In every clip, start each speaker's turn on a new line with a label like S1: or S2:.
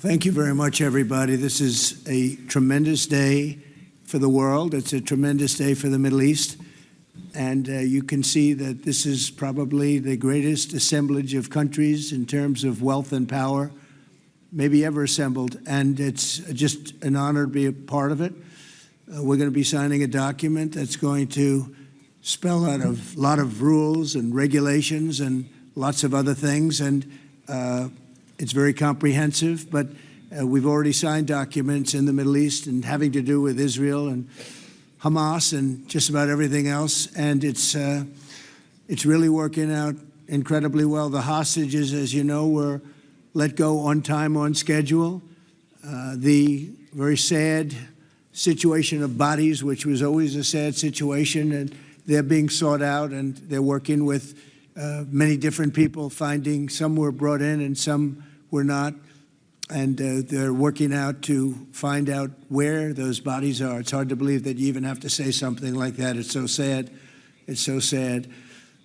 S1: Thank you very much, everybody. This is a tremendous day for the world. It's a tremendous day for the Middle East. And you can see that this is probably the greatest assemblage of countries in terms of wealth and power maybe ever assembled. And it's just an honor to be a part of it. We're going to be signing a document that's going to spell out a lot of rules and regulations and lots of other things. And it's very comprehensive, but we've already signed documents in the Middle East and having to do with Israel and Hamas and just about everything else. And it's really working out incredibly well. The hostages, as you know, were let go on time, on schedule. The very sad situation of bodies, which was always a sad situation, and they're being sought out, and they're working with many different people, finding some were brought in and some were not. And they're working out to find out where those bodies are. It's hard to believe that you even have to say something like that. It's so sad. It's so sad.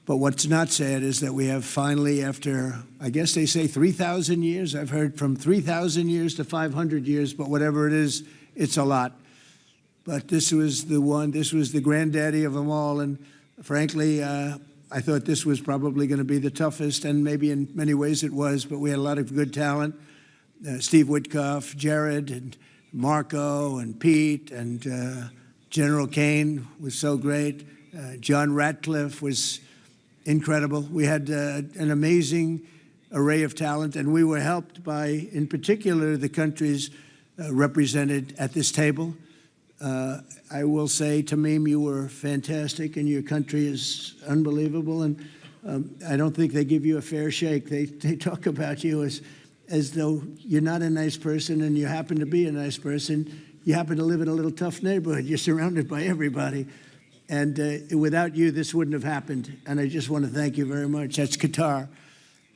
S1: But what's not sad is that we have finally, after, I guess they say 3,000 years, I've heard from 3,000 years to 500 years, but whatever it is, it's a lot. But this was the one, this was the granddaddy of them all. And frankly, I thought this was probably going to be the toughest, and maybe in many ways it was, but we had a lot of good talent. Steve Witkoff, Jared, and Marco, and Pete, and General Kane was so great. John Ratcliffe was incredible. We had an amazing array of talent, and we were helped by, in particular, the countries represented at this table. I will say, Tamim, you were fantastic, and your country is unbelievable, and I don't think they give you a fair shake. They talk about you as though you're not a nice person, and you happen to be a nice person. You happen to live in a little tough neighborhood. You're surrounded by everybody. And without you, this wouldn't have happened. And I just want to thank you very much. That's Qatar.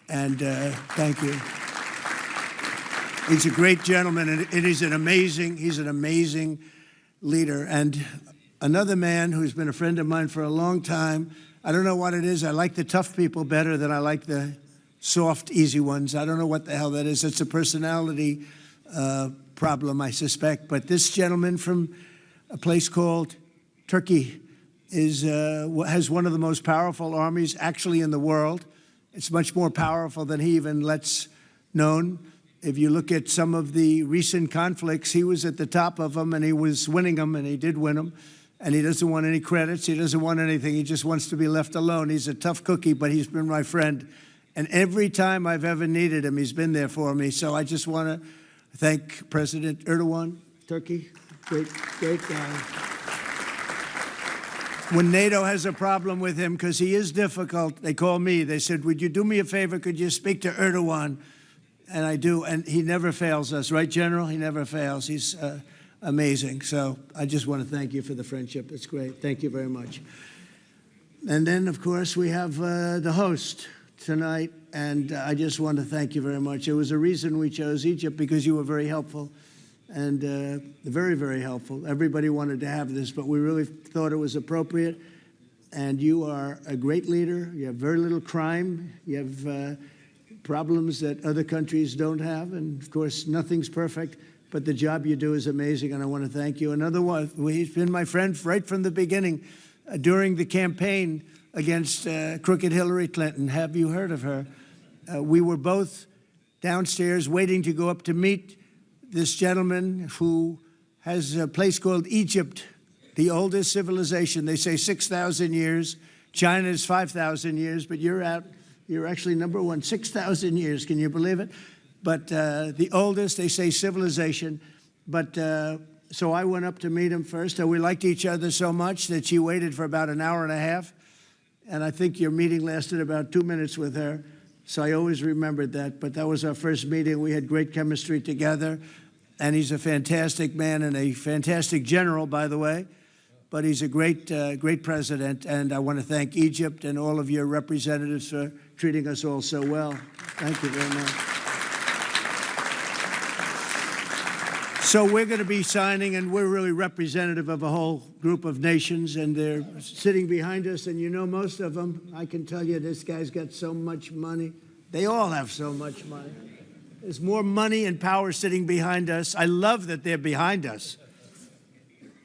S1: And thank you. He's a great gentleman, and he's an amazing leader. And another man who's been a friend of mine for a long time, I don't know what it is. I like the tough people better than I like the soft, easy ones. I don't know what the hell that is. It's a personality problem, I suspect. But this gentleman from a place called Turkey has one of the most powerful armies actually in the world. It's much more powerful than he even lets known. If you look at some of the recent conflicts, he was at the top of them, and he was winning them, and he did win them. And he doesn't want any credits. He doesn't want anything. He just wants to be left alone. He's a tough cookie, but he's been my friend. And every time I've ever needed him, he's been there for me. So I just want to thank President Erdogan, Turkey, great guy. When NATO has a problem with him, because he is difficult, they call me. They said, would you do me a favor? Could you speak to Erdogan? And I do, and he never fails us. Right, General? He never fails. He's amazing. So I just want to thank you for the friendship. It's great. Thank you very much. And then, of course, we have the host tonight, and I just want to thank you very much. There was a reason we chose Egypt, because you were very helpful, and very, very helpful. Everybody wanted to have this, but we really thought it was appropriate, and you are a great leader. You have very little crime. You have problems that other countries don't have, and of course, nothing's perfect, but the job you do is amazing, and I want to thank you. Another one, he's been my friend right from the beginning. During the campaign against crooked Hillary Clinton. Have you heard of her? We were both downstairs waiting to go up to meet this gentleman who has a place called Egypt, the oldest civilization. They say 6,000 years. China is 5,000 years, but you're actually number one, 6,000 years. Can you believe it? But the oldest, they say, civilization. But so I went up to meet him first. We liked each other so much that she waited for about an hour and a half. And I think your meeting lasted about 2 minutes with her. So I always remembered that. But that was our first meeting. We had great chemistry together. And he's a fantastic man and a fantastic general, by the way. But he's a great president. And I want to thank Egypt and all of your representatives for treating us all so well. Thank you very much. So we're going to be signing, and we're really representative of a whole group of nations, and they're sitting behind us, and you know most of them. I can tell you this guy's got so much money. They all have so much money. There's more money and power sitting behind us. I love that they're behind us.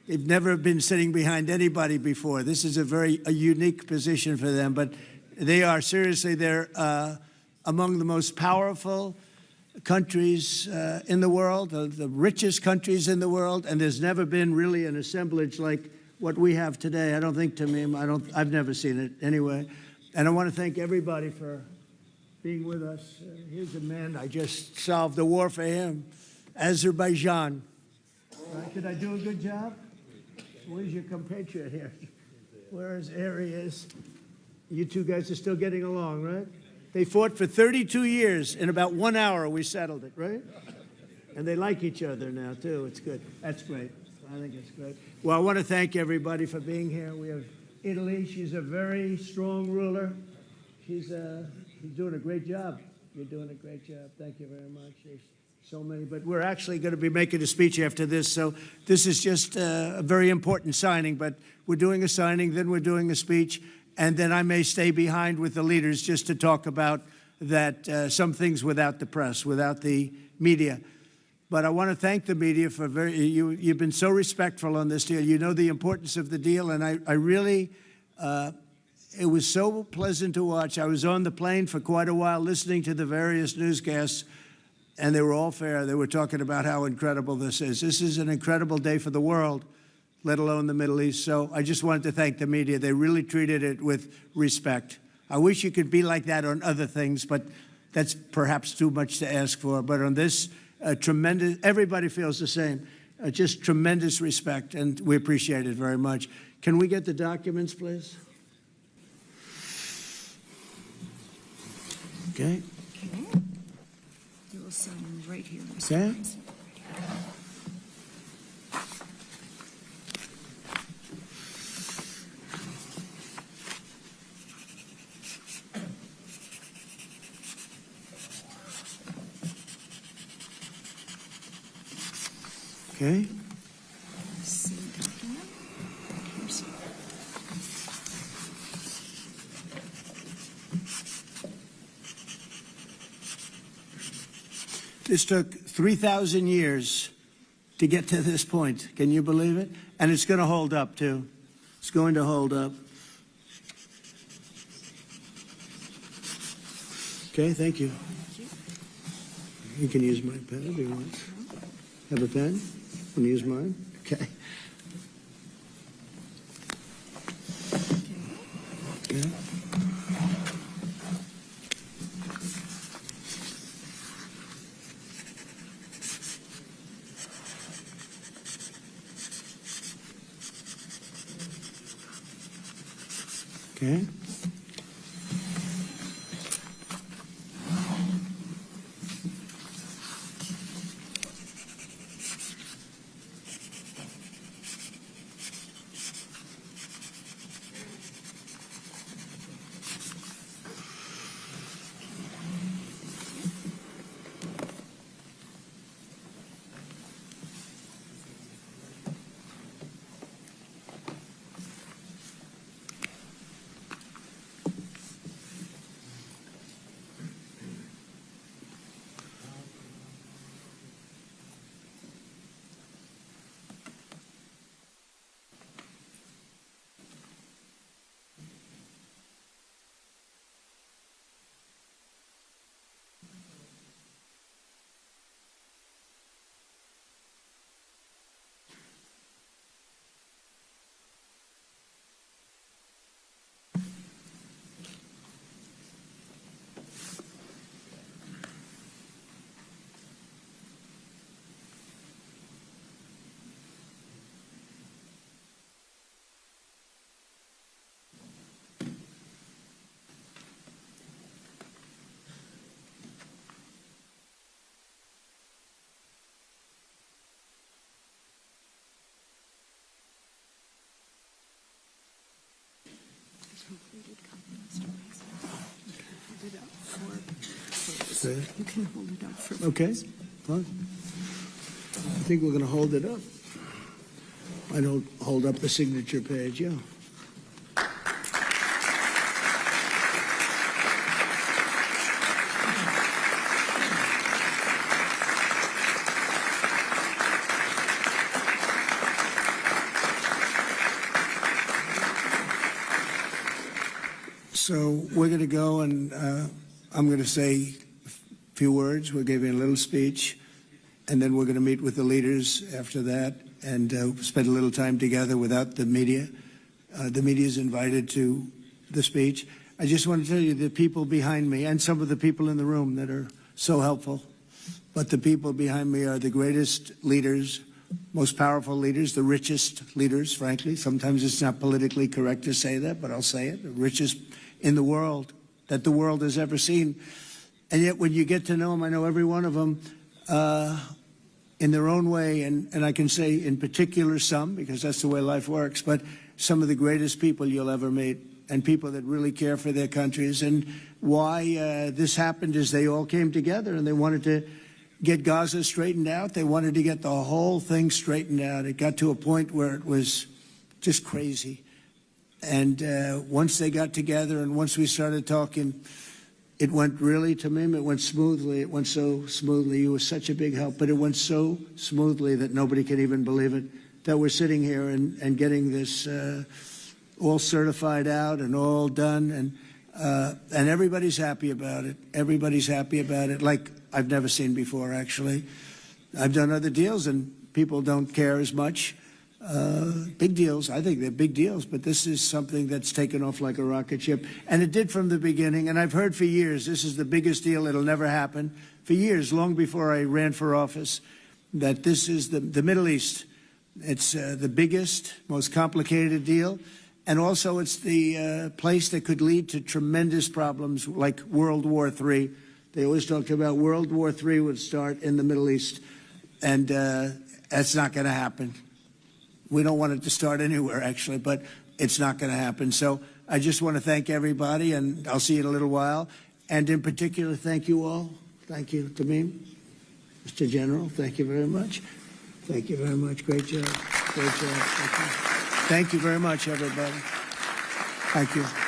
S1: They've never been sitting behind anybody before. This is a unique position for them, but they are seriously, they're among the most powerful countries in the world, the richest countries in the world, and there's never been really an assemblage like what we have today. I don't think, Tamim, I've never seen it anyway. And I want to thank everybody for being with us. Here's a man, I just solved the war for him, Azerbaijan. Right, did I do a good job? Where's your compatriot here? Where's Arias? You two guys are still getting along, right? They fought for 32 years. In about 1 hour, we settled it, right? And they like each other now, too. It's good. That's great. I think it's great. Well, I want to thank everybody for being here. We have Italy. She's a very strong ruler. She's doing a great job. You're doing a great job. Thank you very much. There's so many. But we're actually going to be making a speech after this. So this is just a very important signing. But we're doing a signing, then we're doing a speech. And then I may stay behind with the leaders just to talk about that some things without the press, without the media. But I want to thank the media for you've been so respectful on this deal. You know the importance of the deal, and I really, it was so pleasant to watch. I was on the plane for quite a while listening to the various newscasts, and they were all fair. They were talking about how incredible this is. This is an incredible day for the world, let alone the Middle East. So I just wanted to thank the media. They really treated it with respect. I wish you could be like that on other things, but that's perhaps too much to ask for. But on this, tremendous, everybody feels the same. Just tremendous respect, and we appreciate it very much. Can we get the documents, please? Okay.
S2: Okay. You will sign right here.
S1: Okay. Okay.
S2: Same document. Here's
S1: This took 3,000 years to get to this point. Can you believe it? And it's going to hold up, too. It's going to hold up. Okay, thank you. You can use my pen if you want. Have a pen? Want to use mine? Okay. Okay. Okay.
S2: You can hold it up for
S1: Okay, fine. I think we're going to hold it up. I don't hold up the signature page, yeah. So we're going to go, and I'm going to say a few words. We'll give you a little speech, and then we're going to meet with the leaders after that and spend a little time together without the media. The media is invited to the speech. I just want to tell you the people behind me and some of the people in the room that are so helpful, but the people behind me are the greatest leaders, most powerful leaders, the richest leaders, frankly. Sometimes it's not politically correct to say that, but I'll say it, the richest in the world that the world has ever seen. And yet when you get to know them, I know every one of them in their own way, and I can say in particular some, because that's the way life works, but some of the greatest people you'll ever meet, and people that really care for their countries. And why this happened is they all came together and they wanted to get Gaza straightened out. They wanted to get the whole thing straightened out. It got to a point where it was just crazy. And once they got together and once we started talking, it went really, Tamim, it went smoothly. It went so smoothly. You were such a big help, but it went so smoothly that nobody can even believe it, that we're sitting here and getting this all certified out and all done. And everybody's happy about it. Everybody's happy about it, like I've never seen before, actually. I've done other deals, and people don't care as much. Big deals, I think they're big deals, but this is something that's taken off like a rocket ship. And it did from the beginning, and I've heard for years, this is the biggest deal, it'll never happen. For years, long before I ran for office, that this is the Middle East. It's the biggest, most complicated deal. And also it's the place that could lead to tremendous problems like World War III. They always talked about World War III would start in the Middle East. And that's not going to happen. We don't want it to start anywhere, actually, but it's not going to happen. So I just want to thank everybody, and I'll see you in a little while. And in particular, thank you all. Thank you, Tamim. Mr. General, thank you very much. Thank you very much. Great job. Great job. Thank you very much, everybody. Thank you.